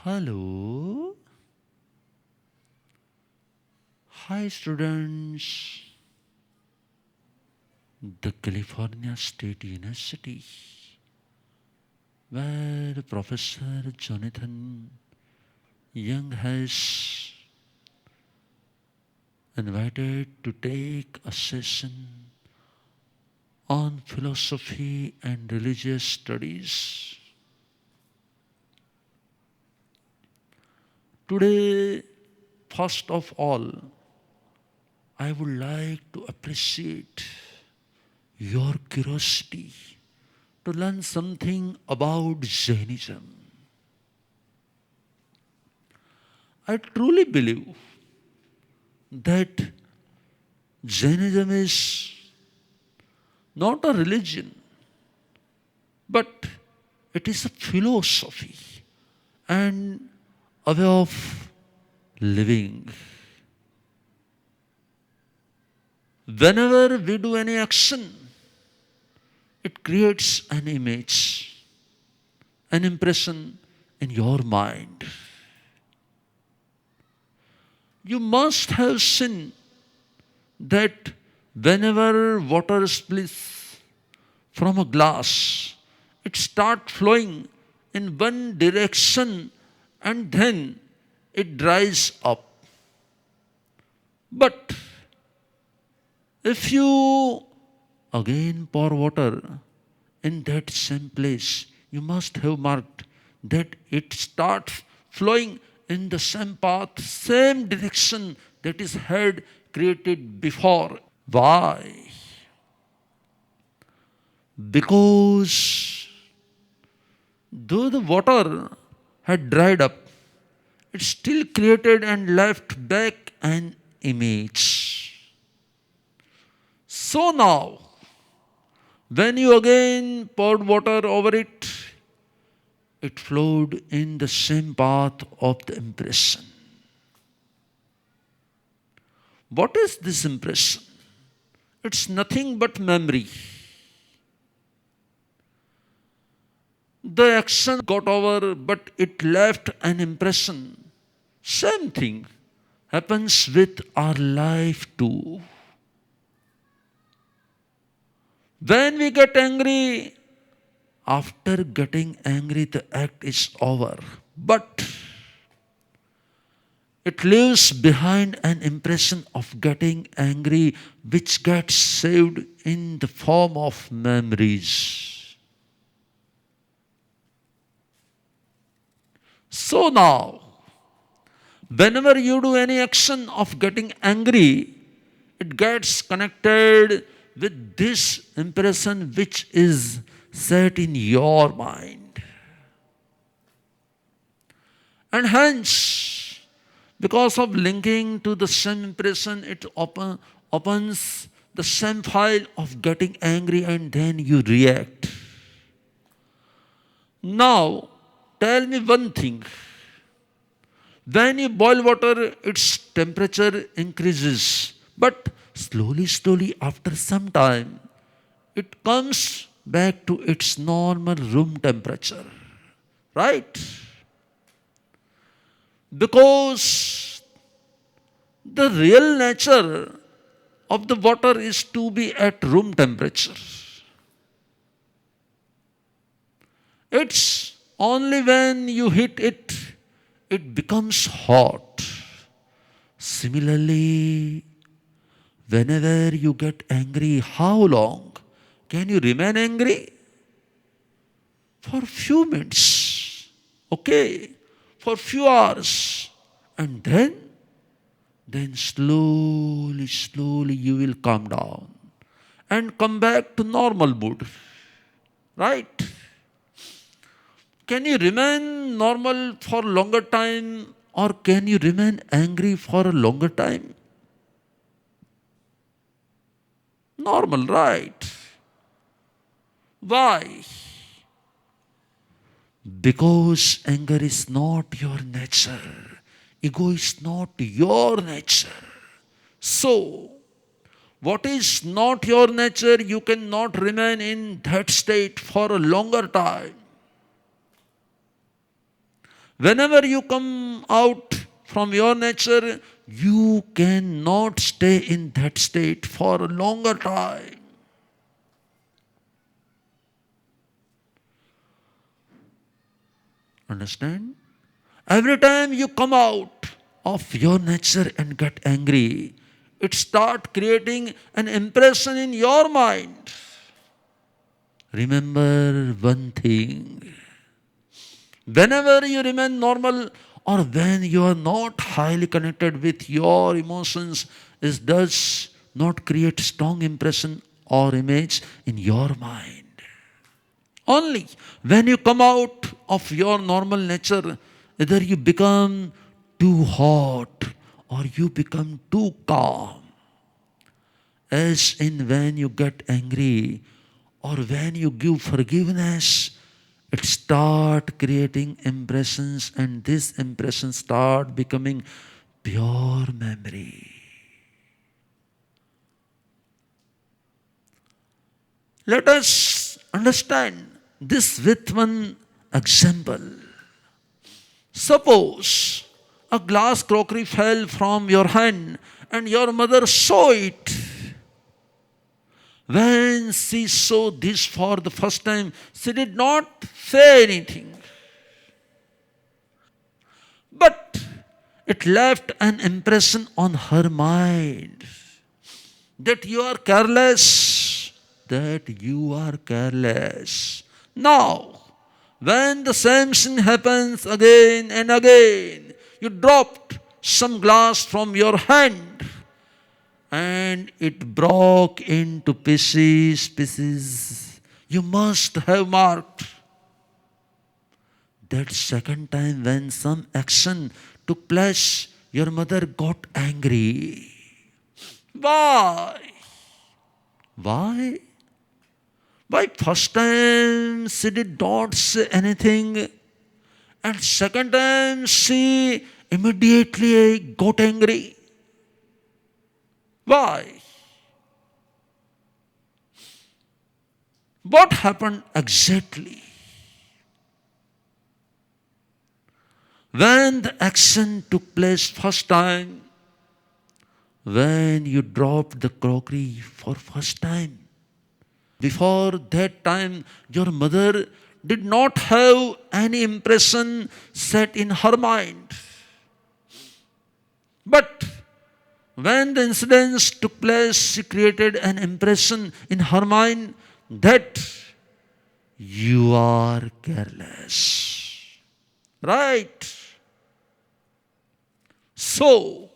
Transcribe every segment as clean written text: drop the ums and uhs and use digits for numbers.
Hello. Hi, students. The California State University, where Professor Jonathan Young has invited to take a session on philosophy and religious studies. Today, first of all, I would like to appreciate your curiosity to learn something about Jainism. I truly believe that Jainism is not a religion, but it is a philosophy and a way of living. Whenever we do any action, it creates an image, an impression in your mind. You must have seen that whenever water splits from a glass, it starts flowing in one direction and then it dries up. But if you again pour water in that same place, you must have marked that it starts flowing in the same path, same direction that is had created before. Why? Because though the water had dried up, it still created and left back an image. So now, when you again poured water over it, it flowed in the same path of the impression. What is this impression? It's nothing but memory. The action got over, but it left an impression. Same thing happens with our life too. When we get angry, after getting angry, the act is over. But it leaves behind an impression of getting angry, which gets saved in the form of memories. So now, whenever you do any action of getting angry, it gets connected with this impression which is set in your mind. And hence, because of linking to the same impression, it opens the same file of getting angry and then you react. Now, tell me one thing. When you boil water, its temperature increases. But slowly, after some time, it comes back to its normal room temperature. Right? Because the real nature of the water is to be at room temperature. It's only when you heat it, it becomes hot. Similarly, whenever you get angry, how long can you remain angry? For few minutes, okay, for few hours, and then slowly you will calm down and come back to normal mood, right? Can you remain normal for longer time or can you remain angry for a longer time? Normal, right? Why? Because anger is not your nature. Ego is not your nature. So, what is not your nature, you cannot remain in that state for a longer time. Whenever you come out from your nature, you cannot stay in that state for a longer time. Understand? Every time you come out of your nature and get angry, it start creating an impression in your mind. Remember one thing. Whenever you remain normal or when you are not highly connected with your emotions, it does not create strong impression or image in your mind. Only when you come out of your normal nature, either you become too hot or you become too calm. As in when you get angry or when you give forgiveness, it start creating impressions and these impressions start becoming pure memory. Let us understand this with one example. Suppose a glass crockery fell from your hand and your mother saw it. When she saw this for the first time, she did not say anything. But it left an impression on her mind that you are careless, that you are careless. Now, when the same thing happens again and again, you dropped some glass from your hand and it broke into pieces. You must have marked that second time when some action took place, your mother got angry. Why? Why? Why first time she did not say anything and second time she immediately got angry? Why? What happened exactly? When the action took place first time, when you dropped the crockery for first time, before that time, your mother did not have any impression set in her mind. But when the incidents took place, she created an impression in her mind that you are careless. Right? So,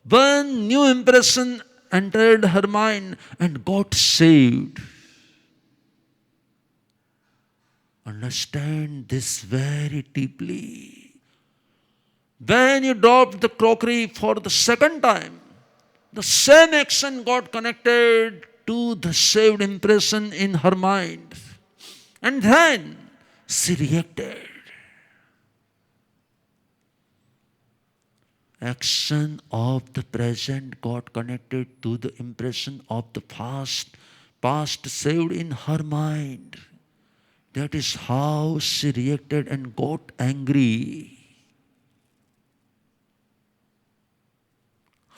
one new impression entered her mind and got saved. Understand this very deeply. When you dropped the crockery for the second time, the same action got connected to the saved impression in her mind. And then she reacted. Action of the present got connected to the impression of the past saved in her mind. That is how she reacted and got angry.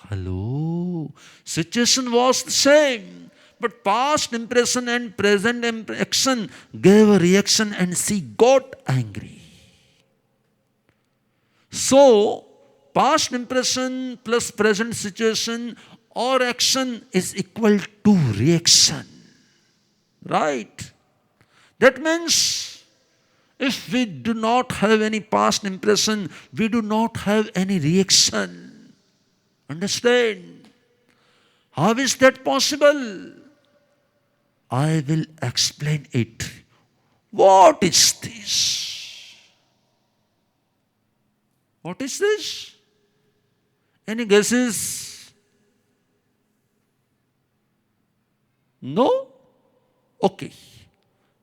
Hello? Situation was the same, but past impression and present action gave a reaction and she got angry. So, past impression plus present situation or action is equal to reaction. Right? That means if we do not have any past impression, we do not have any reaction. Understand? How is that possible? I will explain it. What is this? What is this? Any guesses? No? Okay.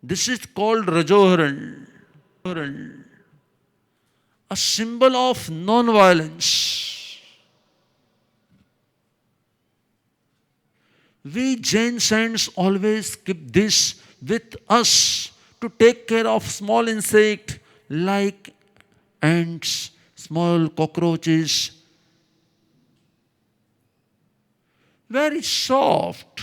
This is called Rajoharan, a symbol of non-violence. We Jain saints always keep this with us to take care of small insect like ants, small cockroaches, very soft.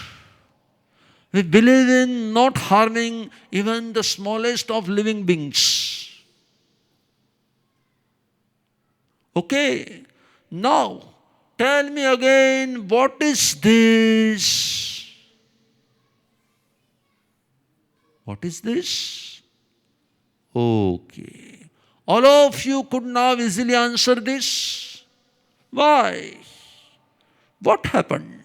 We believe in not harming even the smallest of living beings. Okay, now tell me again, what is this? What is this? Okay. All of you could now easily answer this. Why? What happened?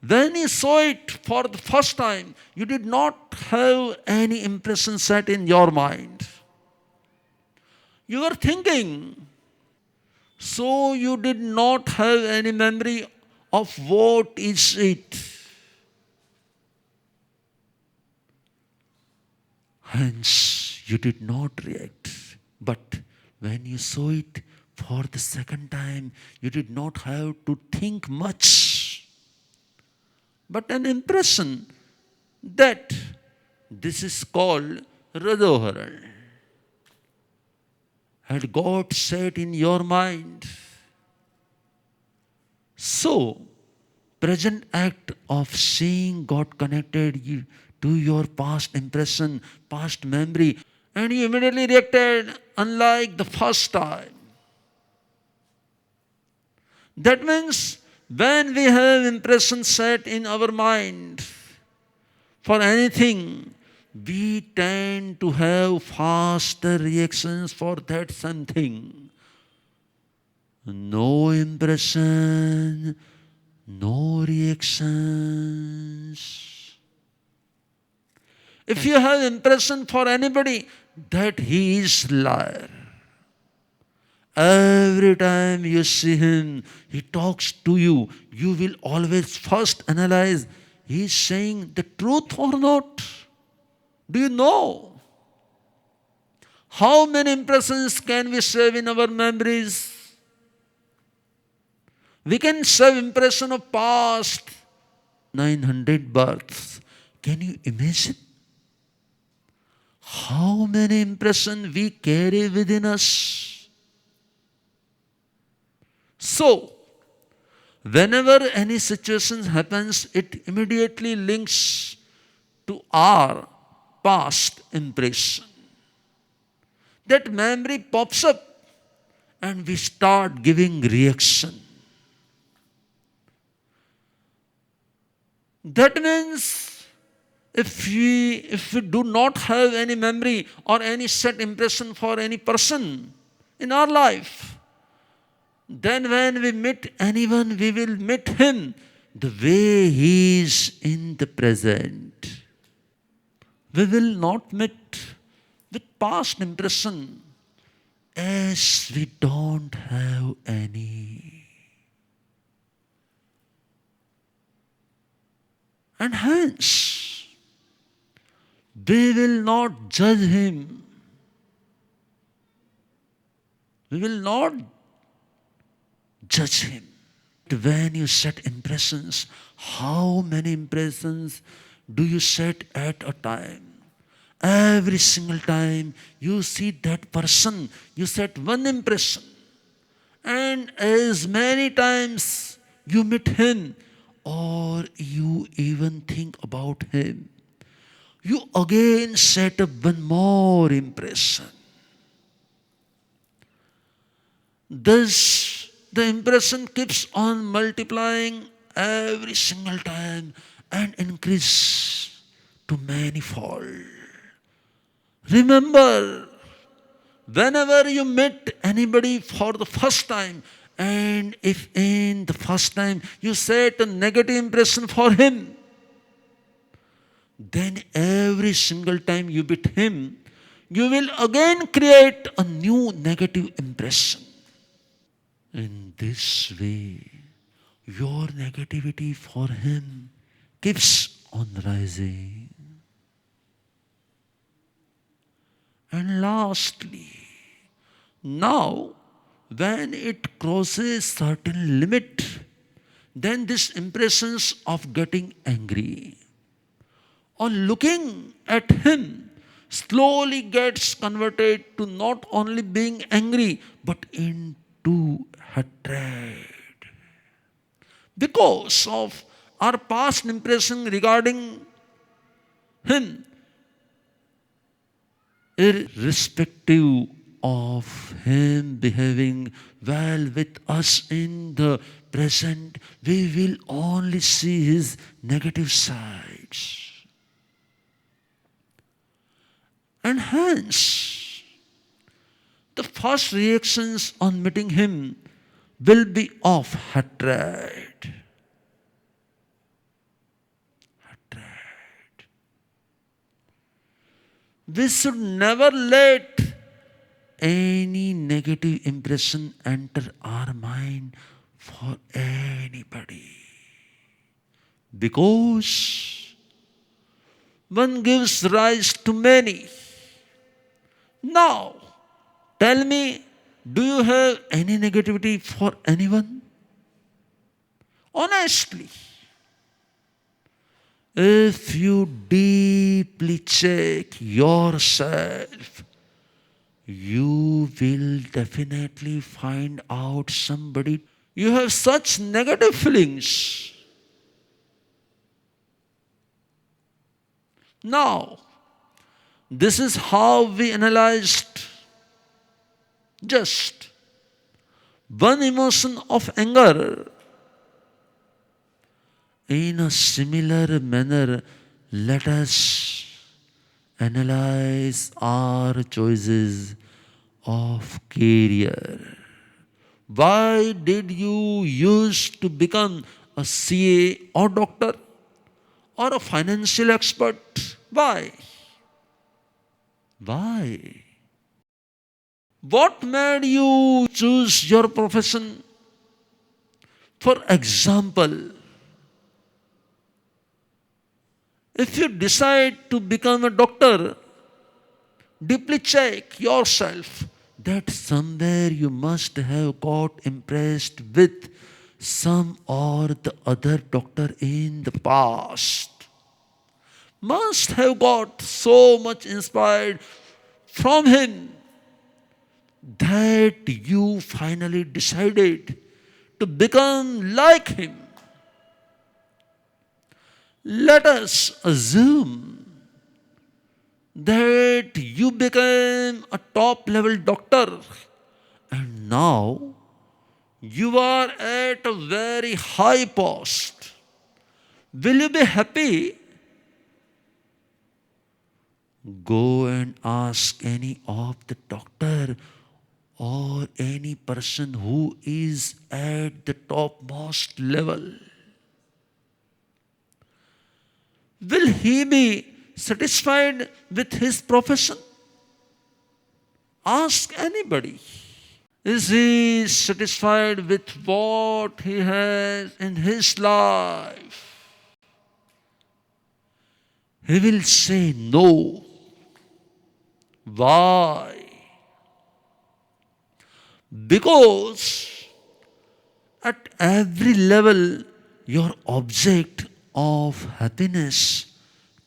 When you saw it for the first time, you did not have any impression set in your mind. You were thinking, so you did not have any memory of what is it. Hence, you did not react. But when you saw it for the second time, you did not have to think much, but an impression that this is called Radoharan. Had God said in your mind. So, present act of seeing got connected you to your past impression, past memory, and you immediately reacted unlike the first time. That means when we have impression set in our mind for anything, we tend to have faster reactions for that something. No impression, no reactions. If you have impression for anybody that he is liar, every time you see him, he talks to you, you will always first analyze, he is saying the truth or not. Do you know how many impressions can we save in our memories? We can save impression of past 900 births. Can you imagine how many impressions we carry within us? So, whenever any situation happens, it immediately links to our past impression. That memory pops up and we start giving reaction. That means if we do not have any memory or any set impression for any person in our life, then when we meet anyone, we will meet him the way he is in the present. We will not meet with past impression as we don't have any. And hence, we will not judge him. We will not judge him. When you set impressions, how many impressions do you set at a time? Every single time you see that person, you set one impression. And as many times you meet him or you even think about him, you again set up one more impression. Thus, the impression keeps on multiplying every single time and increase to manifold. Remember, whenever you meet anybody for the first time, and if in the first time you set a negative impression for him, then every single time you meet him, you will again create a new negative impression. In this way, your negativity for him keeps on rising. And lastly, now when it crosses certain limit, then this impressions of getting angry or looking at him slowly gets converted to not only being angry but into hatred. Because of our past impression regarding him, irrespective of him behaving well with us in the present, we will only see his negative sides. And hence, the first reactions on meeting him will be of hatred. Hatred. We should never let any negative impression enter our mind for anybody. Because one gives rise to many. Now, tell me, do you have any negativity for anyone? Honestly, if you deeply check yourself, you will definitely find out somebody. You have such negative feelings. Now, this is how we analyzed just one emotion of anger. In a similar manner, let us analyze our choices of career. Why did you used to become a CA or doctor or a financial expert? Why? Why? What made you choose your profession? For example, if you decide to become a doctor, deeply check yourself that somewhere you must have got impressed with some or the other doctor in the past. Must have got so much inspired from him that you finally decided to become like him. Let us assume that you became a top level doctor and now you are at a very high post. Will you be happy? Go and ask any of the doctor or any person who is at the topmost level. Will he be satisfied with his profession? Ask anybody. Is he satisfied with what he has in his life? He will say no. Why? Because at every level, your object of happiness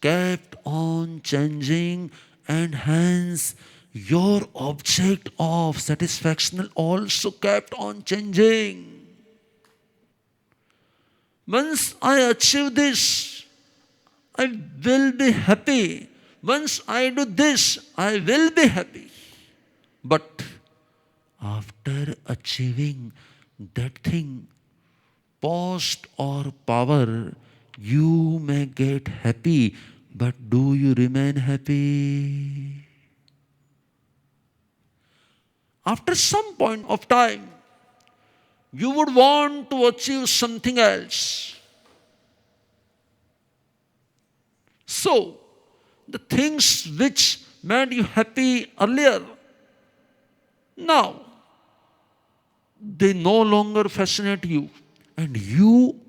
kept on changing, and hence your object of satisfaction also kept on changing. Once I achieve this, I will be happy. Once I do this, I will be happy. But after achieving that thing, post or power, you may get happy, but do you remain happy? After some point of time, you would want to achieve something else. So, the things which made you happy earlier, now they no longer fascinate you, and you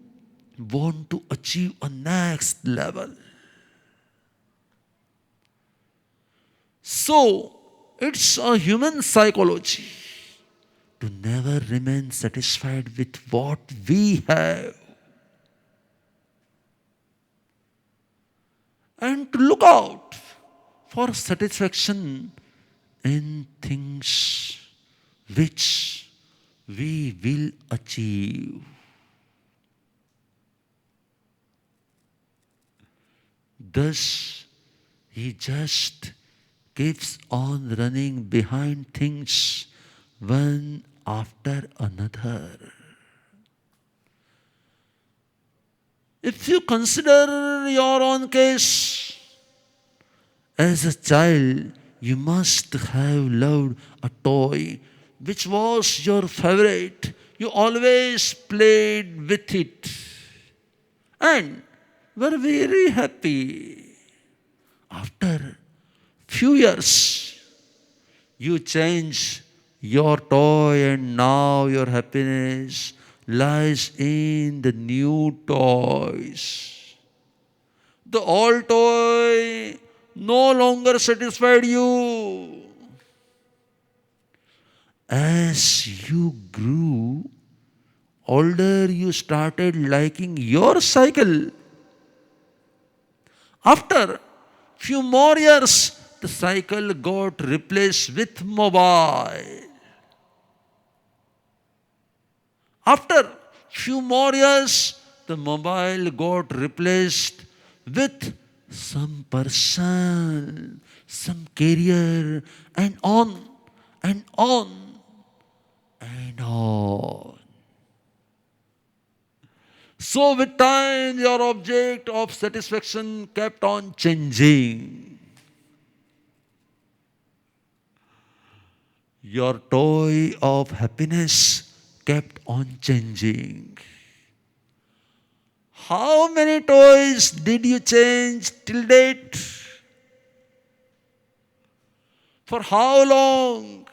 want to achieve a next level. So, it's a human psychology to never remain satisfied with what we have and to look out for satisfaction in things which we will achieve. Thus, he just keeps on running behind things one after another. If you consider your own case, as a child, you must have loved a toy which was your favorite. You always played with it and were very happy. After few years, you change your toy and now your happiness lies in the new toys. The old toy no longer satisfied you. As you grew older, you started liking your cycle. After few more years, the cycle got replaced with mobile. After few more years, the mobile got replaced with some person, some career, and on and on and on. So, with time, your object of satisfaction kept on changing. Your toy of happiness kept on changing. How many toys did you change till date? For how long?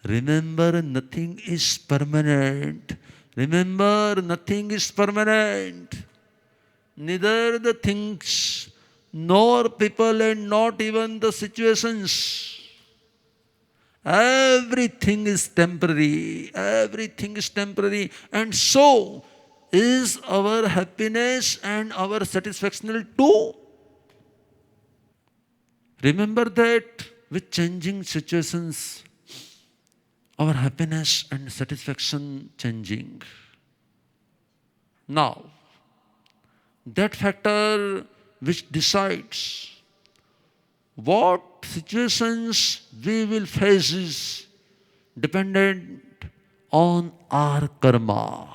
Remember, nothing is permanent. Remember, nothing is permanent. Neither the things, nor people, and not even the situations. Everything is temporary. Everything is temporary. And so is our happiness and our satisfaction too. Remember that with changing situations, our happiness and satisfaction changing. Now, that factor which decides what situations we will face is dependent on our karma.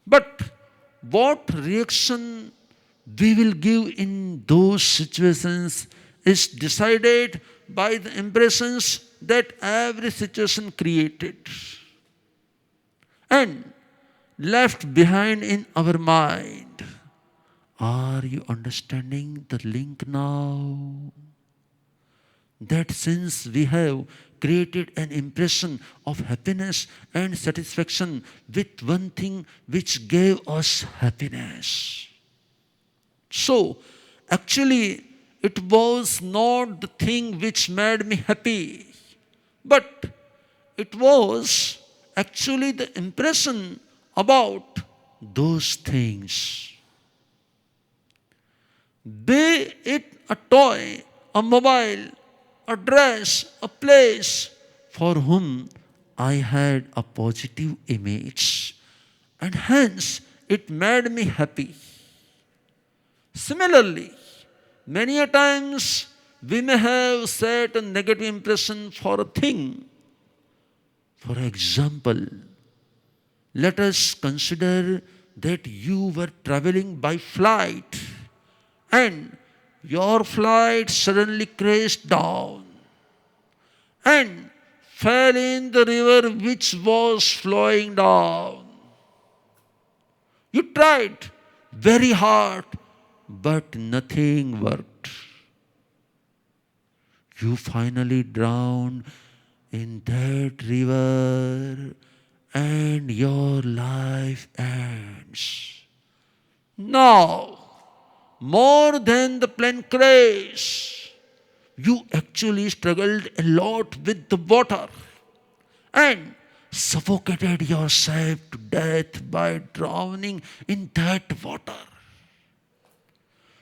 But what reaction we will give in those situations is decided by the impressions that every situation created and left behind in our mind. Are you understanding the link now? That since we have created an impression of happiness and satisfaction with one thing which gave us happiness. So, actually, it was not the thing which made me happy, but it was actually the impression about those things. Be it a toy, a mobile, a dress, a place for whom I had a positive image, and hence it made me happy. Similarly, many a times we may have set a negative impression for a thing. For example, let us consider that you were traveling by flight and your flight suddenly crashed down and fell in the river which was flowing down. You tried very hard, but nothing worked. You finally drowned in that river and your life ends. Now, more than the plane crash, you actually struggled a lot with the water and suffocated yourself to death by drowning in that water.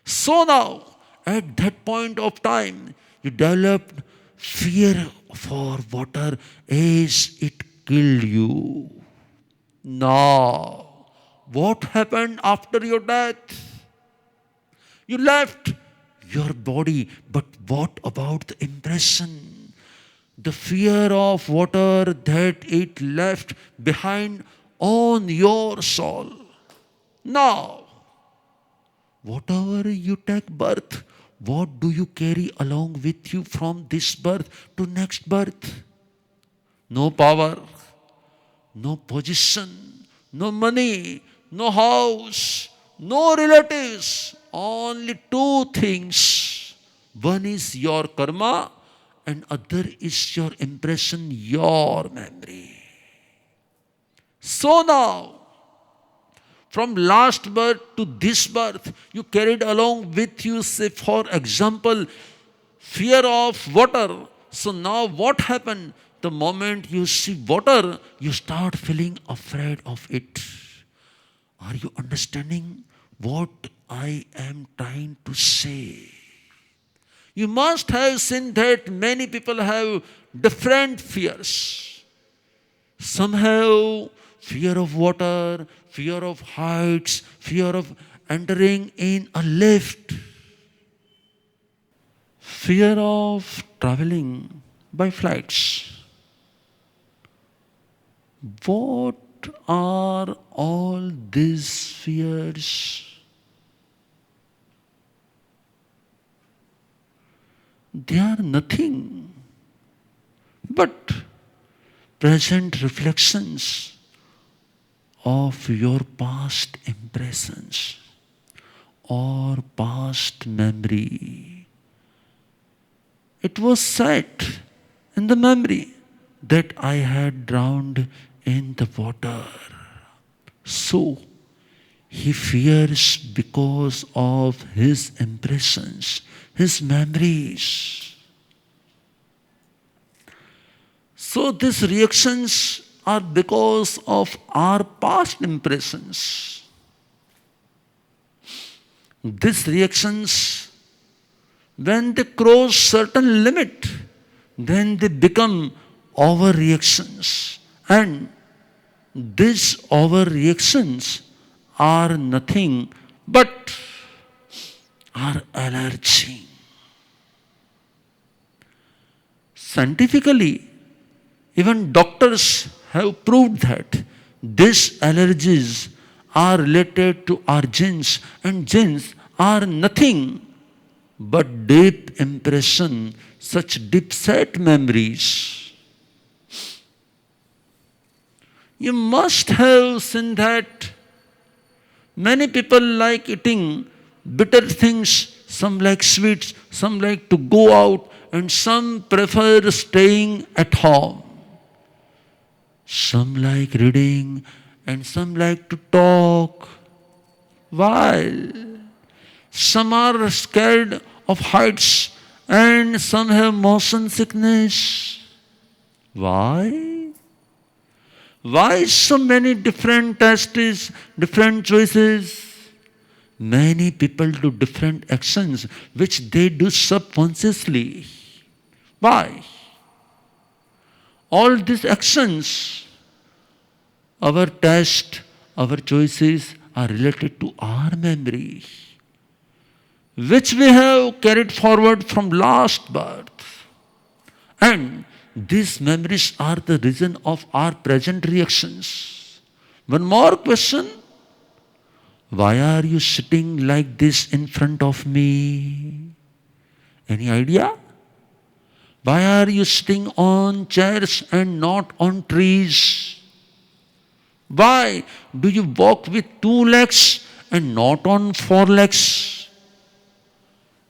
So now, At that point of time, you developed fear for water as it killed you. Now, what happened after your death? You left your body, but what about the impression? The fear of water that it left behind on your soul. Now, whatever you take birth, what do you carry along with you from this birth to next birth? No power, no position, no money, no house, no relatives. Only two things. One is your karma and other is your impression, your memory. So now, from last birth to this birth, you carried along with you, say, for example, fear of water. So now what happened? The moment you see water, you start feeling afraid of it. Are you understanding what I am trying to say? You must have seen that many people have different fears. Some have fear of water, fear of heights, fear of entering in a lift, fear of traveling by flights. What are all these fears? They are nothing but present reflections of your past impressions or past memory. It was set in the memory that I had drowned in the water. So, he fears because of his impressions, his memories. So, these reactions are because of our past impressions. These reactions, when they cross certain limit, then they become overreactions. And these overreactions are nothing but our allergy. Scientifically, even doctors have proved that these allergies are related to our genes, and genes are nothing but deep impression, such deep set memories. You must have seen that many people like eating bitter things, some like sweets, some like to go out, and some prefer staying at home. Some like reading, and some like to talk. While some are scared of heights, and some have motion sickness. Why? Why so many different tastes, different choices? Many people do different actions which they do subconsciously. Why? All these actions, our taste, our choices are related to our memory, which we have carried forward from last birth. And these memories are the reason of our present reactions. One more question. Why are you sitting like this in front of me? Any idea? Why are you sitting on chairs and not on trees? Why do you walk with two legs and not on four legs?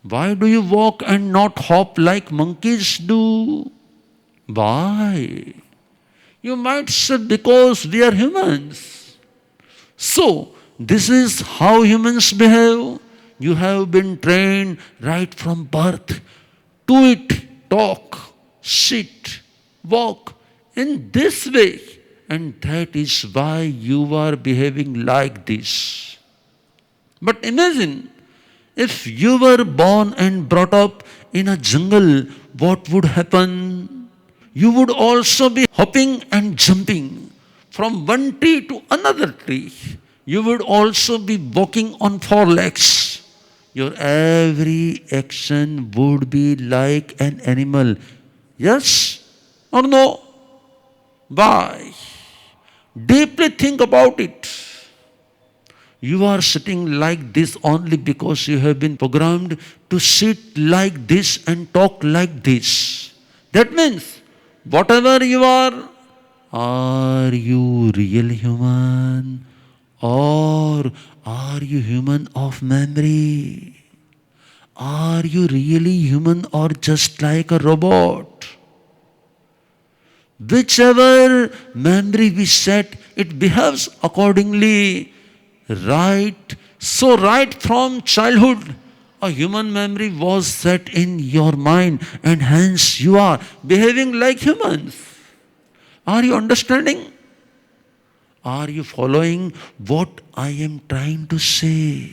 Why do you walk and not hop like monkeys do? Why? You might say because we are humans. So, this is how humans behave. You have been trained right from birth to it, talk, sit, walk in this way. And that is why you are behaving like this. But imagine If you were born and brought up in a jungle, what would happen? You would also be hopping and jumping from one tree to another tree. You would also be walking on four legs. Your every action would be like an animal. Yes or no? Why? Deeply think about it. You are sitting like this only because you have been programmed to sit like this and talk like this. That means, whatever you are you real human or are you human of memory? Are you really human or just like a robot? Whichever memory we set, it behaves accordingly. Right? So, right from childhood, a human memory was set in your mind, and hence you are behaving like humans. Are you understanding? Are you following what I am trying to say?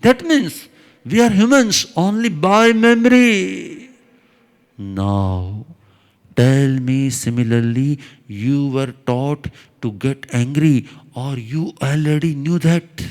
That means we are humans only by memory. Now, tell me similarly, you were taught to get angry or you already knew that.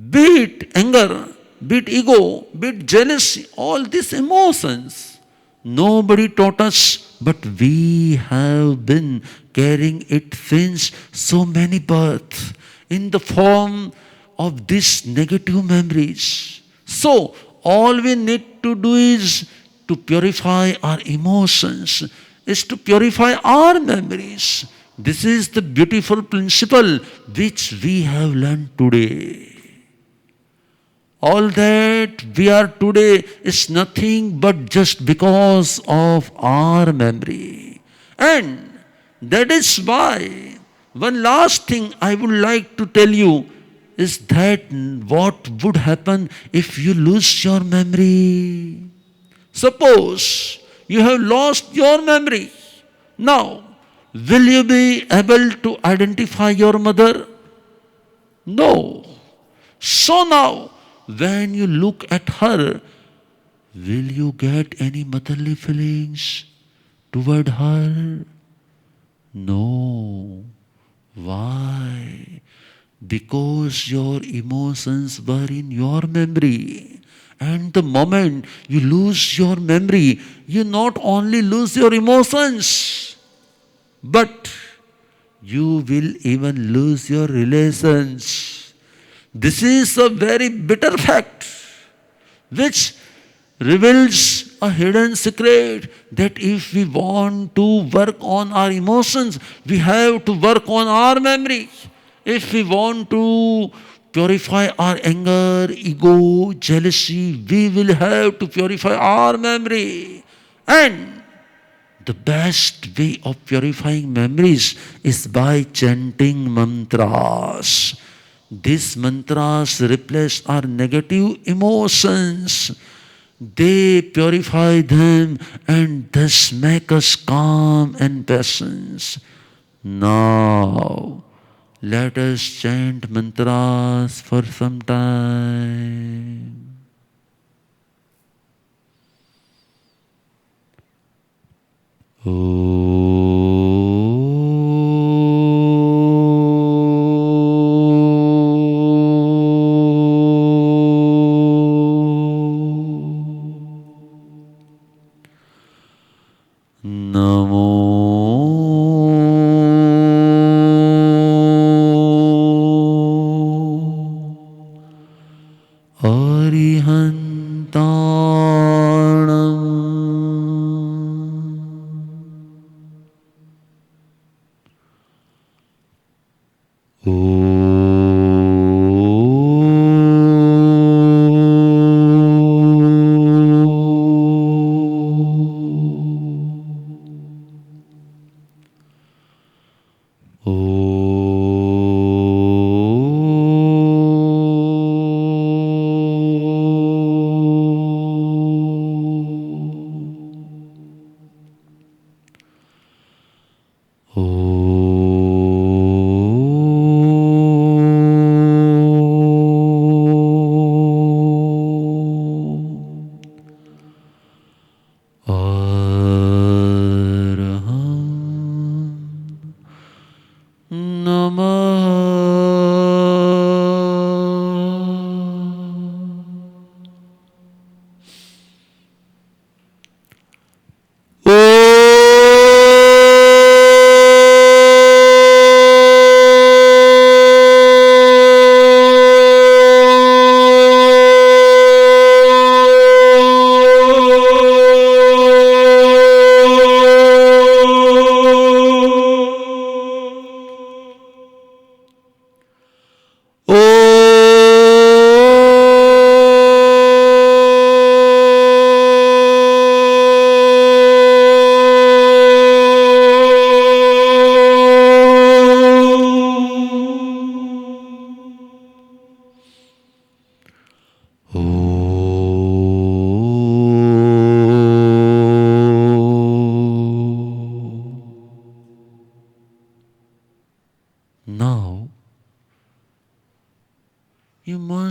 Be it anger, be it ego, be it jealousy, all these emotions. Nobody taught us, but we have been carrying it since so many births in the form of these negative memories. So, all we need to do is to purify our emotions, is to purify our memories. This is the beautiful principle which we have learned today. All that we are today is nothing but just because of our memory. And that is why one last thing I would like to tell you is that what would happen if you lose your memory? Suppose you have lost your memory. Now, will you be able to identify your mother? No. So now, when you look at her, will you get any motherly feelings toward her? No. Why? Because your emotions were in your memory. And the moment you lose your memory, you not only lose your emotions, but you will even lose your relations. This is a very bitter fact which reveals a hidden secret that if we want to work on our emotions, we have to work on our memory. If we want to purify our anger, ego, jealousy, we will have to purify our memory. And the best way of purifying memories is by chanting mantras. These mantras replace our negative emotions. They purify them and thus make us calm and patient. Now, let us chant mantras for some time. Namo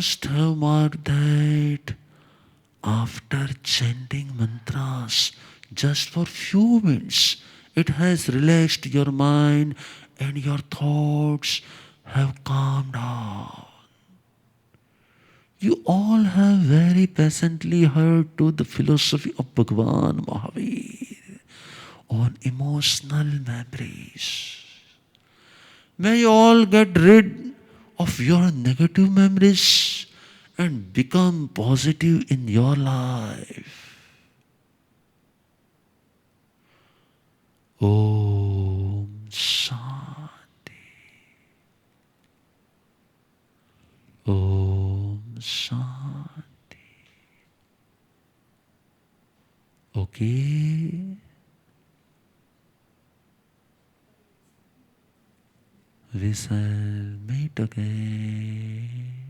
must have marked that after chanting mantras just for few minutes, it has relaxed your mind and your thoughts have calmed down. You all have very patiently heard to the philosophy of Bhagwan Mahavir on emotional memories. May you all get rid of your negative memories and become positive in your life. Om Shanti. Om Shanti. Okay. We shall meet again.